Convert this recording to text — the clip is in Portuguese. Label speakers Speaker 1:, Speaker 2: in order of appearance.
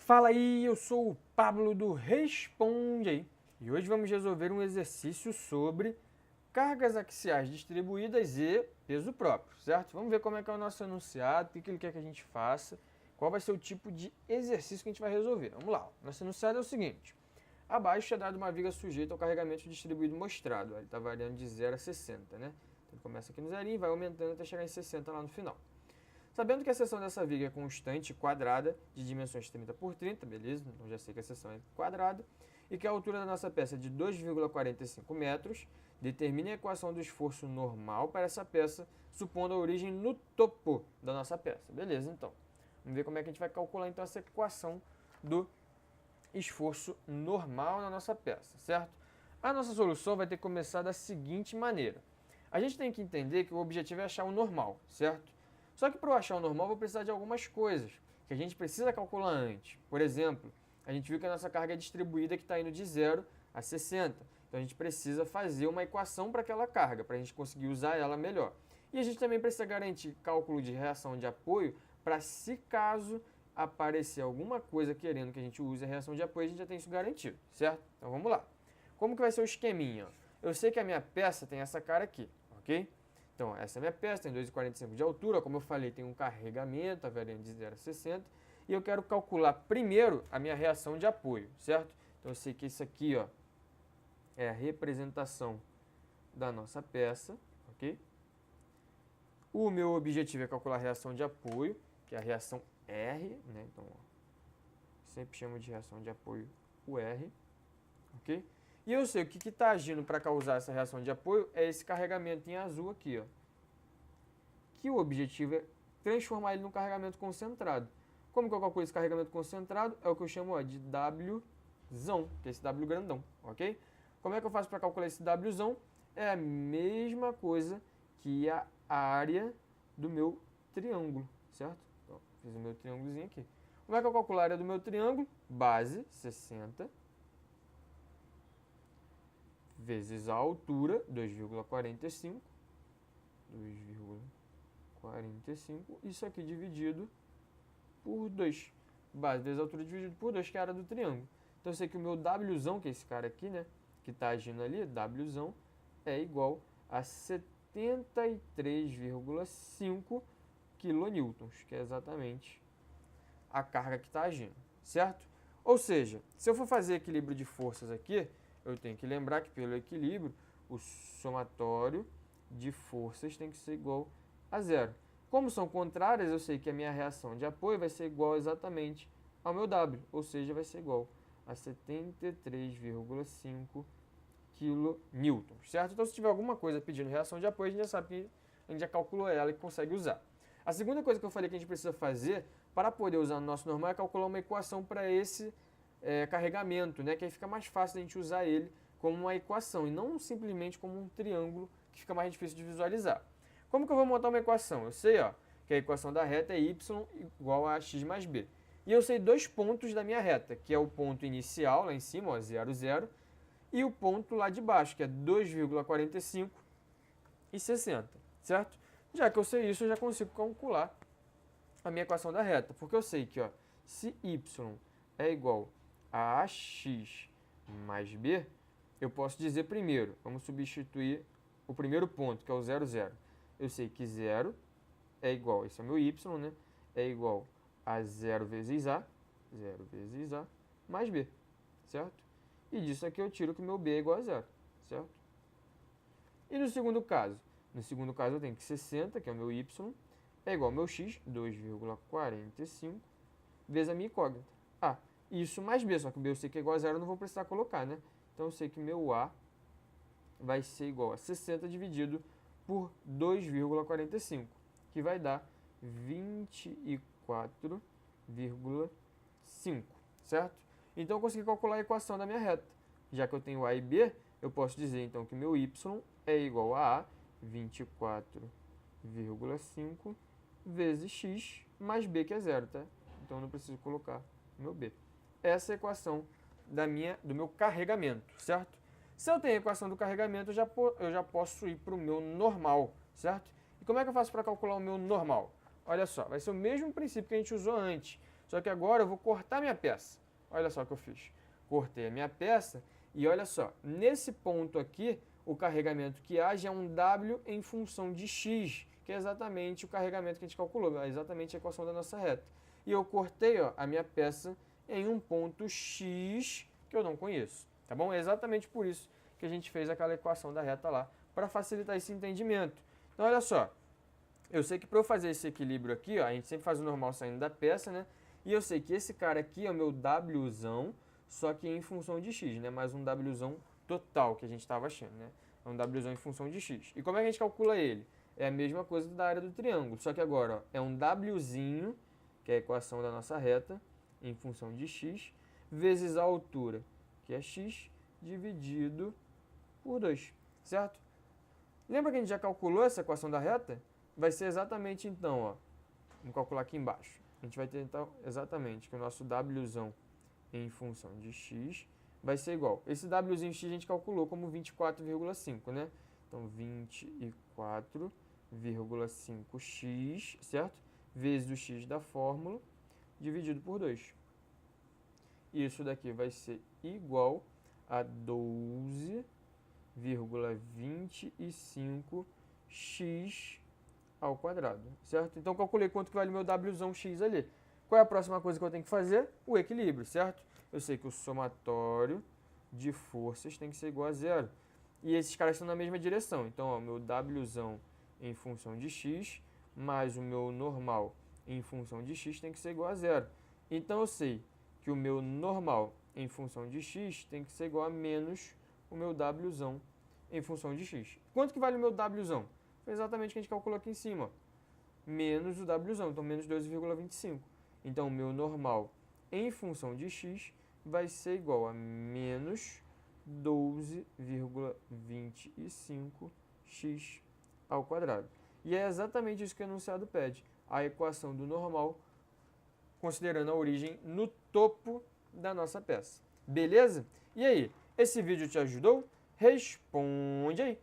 Speaker 1: Fala aí, eu sou o Pablo do Responde Aí e hoje vamos resolver um exercício sobre cargas axiais distribuídas e peso próprio, certo? Vamos ver como é que é o nosso enunciado, o que ele quer que a gente faça, qual vai ser o tipo de exercício que a gente vai resolver. Vamos lá, nosso enunciado é o seguinte: abaixo é dado uma viga sujeita ao carregamento distribuído mostrado, ele está variando de 0 a 60, né? Então ele começa aqui no zerinho e vai aumentando até chegar em 60 lá no final. Sabendo que a seção dessa viga é constante quadrada, de dimensões 30 por 30, beleza? Então já sei que a seção é quadrada. E que a altura da nossa peça é de 2,45 metros, determine a equação do esforço normal para essa peça, supondo a origem no topo da nossa peça. Beleza, então. Vamos ver como é que a gente vai calcular então essa equação do esforço normal na nossa peça, certo? A nossa solução vai ter que começar da seguinte maneira. A gente tem que entender que o objetivo é achar o normal, certo? Só que para eu achar o normal, eu vou precisar de algumas coisas que a gente precisa calcular antes. Por exemplo, a gente viu que a nossa carga é distribuída que está indo de 0 a 60. Então a gente precisa fazer uma equação para aquela carga, para a gente conseguir usar ela melhor. E a gente também precisa garantir cálculo de reação de apoio para, se caso aparecer alguma coisa querendo que a gente use a reação de apoio, a gente já tem isso garantido, certo? Então vamos lá. Como que vai ser o esqueminha? Eu sei que a minha peça tem essa cara aqui, ok? Então, essa é a minha peça, tem 2,45 de altura, como eu falei, tem um carregamento, a variando de 0 a 60, e eu quero calcular primeiro a minha reação de apoio, certo? Então, eu sei que isso aqui, ó, é a representação da nossa peça, ok? O meu objetivo é calcular a reação de apoio, que é a reação R, né? Então, ó, sempre chamo de reação de apoio o R, ok? E eu sei o que está agindo para causar essa reação de apoio é esse carregamento em azul aqui, ó. Que o objetivo é transformar ele num carregamento concentrado. Como que eu calculo esse carregamento concentrado? É o que eu chamo de Wzão, que é esse W grandão, ok? Como é que eu faço para calcular esse Wzão? É a mesma coisa que a área do meu triângulo, certo? Então, fiz o meu triângulozinho aqui. Como é que eu calculo a área do meu triângulo? Base, 60, vezes a altura, 2,45, isso aqui dividido por 2. Base vezes a altura dividido por 2, que é a área do triângulo. Então eu sei que o meu Wzão, que é esse cara aqui, né, que está agindo ali, Wzão, é igual a 73,5 kN, que é exatamente a carga que está agindo, certo? Ou seja, se eu for fazer equilíbrio de forças aqui, eu tenho que lembrar que pelo equilíbrio, o somatório de forças tem que ser igual a zero. Como são contrárias, eu sei que a minha reação de apoio vai ser igual exatamente ao meu W, ou seja, vai ser igual a 73,5 kN, certo? Então, se tiver alguma coisa pedindo reação de apoio, a gente já sabe que a gente já calculou ela e consegue usar. A segunda coisa que eu falei que a gente precisa fazer para poder usar no nosso normal é calcular uma equação para esse carregamento, né? Que aí fica mais fácil a gente usar ele como uma equação e não simplesmente como um triângulo que fica mais difícil de visualizar. Como que eu vou montar uma equação? Eu sei, ó, que a equação da reta é y igual a x mais b. E eu sei dois pontos da minha reta, que é o ponto inicial lá em cima, ó, 0, 0, e o ponto lá de baixo, que é 2,45 e 60, certo? Já que eu sei isso, eu já consigo calcular a minha equação da reta, porque eu sei que, ó, se y é igual a ax mais b, eu posso dizer primeiro, vamos substituir o primeiro ponto, que é o 0, 0. Eu sei que 0 é igual, esse é o meu y, né? É igual a 0 vezes a mais b, certo? E disso aqui eu tiro que o meu b é igual a 0, certo? E no segundo caso? No segundo caso eu tenho que 60, que é o meu y, é igual ao meu x, 2,45, vezes a minha incógnita. A, isso mais b, só que o b eu sei que é igual a 0, eu não vou precisar colocar, né? Então eu sei que meu A vai ser igual a 60 dividido por 2,45, que vai dar 24,5, certo? Então eu consegui calcular a equação da minha reta. Já que eu tenho A e B, eu posso dizer então que meu y é igual a 24,5 vezes x mais b, que é 0, tá? Então eu não preciso colocar meu b. Essa é a equação do meu carregamento, certo? Se eu tenho a equação do carregamento, eu já posso ir para o meu normal, certo? E como é que eu faço para calcular o meu normal? Olha só, vai ser o mesmo princípio que a gente usou antes, Só que agora eu vou cortar minha peça. Olha só o que eu fiz. Cortei a minha peça e olha só, nesse ponto aqui, o carregamento que age é um W em função de x, que é exatamente o carregamento que a gente calculou, é exatamente a equação da nossa reta. E eu cortei, ó, a minha peça em um ponto x que eu não conheço, tá bom? É exatamente por isso que a gente fez aquela equação da reta lá, para facilitar esse entendimento. Então, olha só, eu sei que para eu fazer esse equilíbrio aqui, ó, a gente sempre faz o normal saindo da peça, né? E eu sei que esse cara aqui é o meu Wzão, só que em função de x, né? Mais um Wzão total que a gente estava achando, né? É um Wzão em função de x. E como é que a gente calcula ele? É a mesma coisa da área do triângulo, só que agora, ó, é um Wzinho, que é a equação da nossa reta, em função de x, vezes a altura, que é x, dividido por 2, certo? Lembra que a gente já calculou essa equação da reta? Vai ser exatamente então, ó, vamos calcular aqui embaixo. A gente vai ter então exatamente que o nosso Wzão em função de x vai ser igual. Esse Wzinho x a gente calculou como 24,5, né? Então 24,5x, certo? Vezes o x da fórmula, dividido por 2. Isso daqui vai ser igual a 12,25x ao quadrado, certo? Então, calculei quanto que vale o meu Wzão x ali. Qual é a próxima coisa que eu tenho que fazer? O equilíbrio, certo? Eu sei que o somatório de forças tem que ser igual a zero. E esses caras estão na mesma direção. Então, ó, meu Wzão em função de x mais o meu normal em função de x tem que ser igual a zero. Então, eu sei que o meu normal em função de x tem que ser igual a menos o meu Wzão em função de x. Quanto que vale o meu Wzão? Foi exatamente o que a gente calculou aqui em cima. Ó. Menos o Wzão, então menos 12,25. Então, o meu normal em função de x vai ser igual a menos 12,25x ao quadrado. E é exatamente isso que o enunciado pede. A equação do normal, considerando a origem no topo da nossa peça. Beleza? E aí, esse vídeo te ajudou? Responde aí!